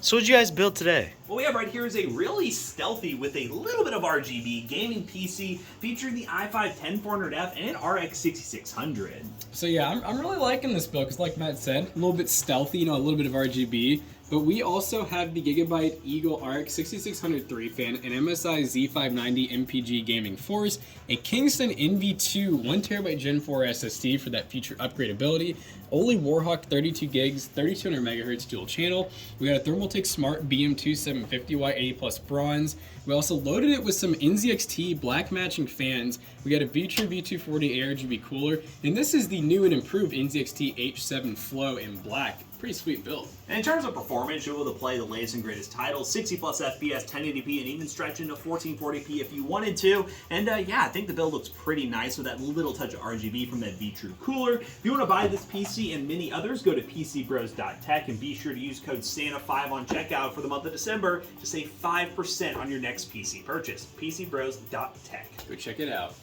So what'd you guys build today? What we have right here is a really stealthy with a little bit of RGB gaming PC featuring the i5-10400F and an RX 6600. So yeah, I'm really liking this build because like Matt said, a little bit stealthy, a little bit of RGB, but we also have the Gigabyte Eagle RX 6600 3-fan, an MSI Z590 MPG Gaming Force, a Kingston NV2 1TB Gen 4 SSD for that future upgradability, Oli Warhawk 32 gigs, 3200 megahertz dual channel. We got a Thermaltake Smart BM2 750W 80 Plus bronze. We also loaded it with some NZXT black matching fans. We got a V-True V240 ARGB cooler, and this is the new and improved NZXT H7 Flow in black. Pretty sweet build. And in terms of performance, you're able to play the latest and greatest titles, 60 plus FPS, 1080p, and even stretch into 1440p if you wanted to. And yeah, I think the build looks pretty nice with that little touch of RGB from that V-True cooler. If you want to buy this PC and many others, go to PCBros.tech and be sure to use code SANTA5 on checkout for the month of December to save 5% on your next PC purchase. PCBros.tech. Go check it out.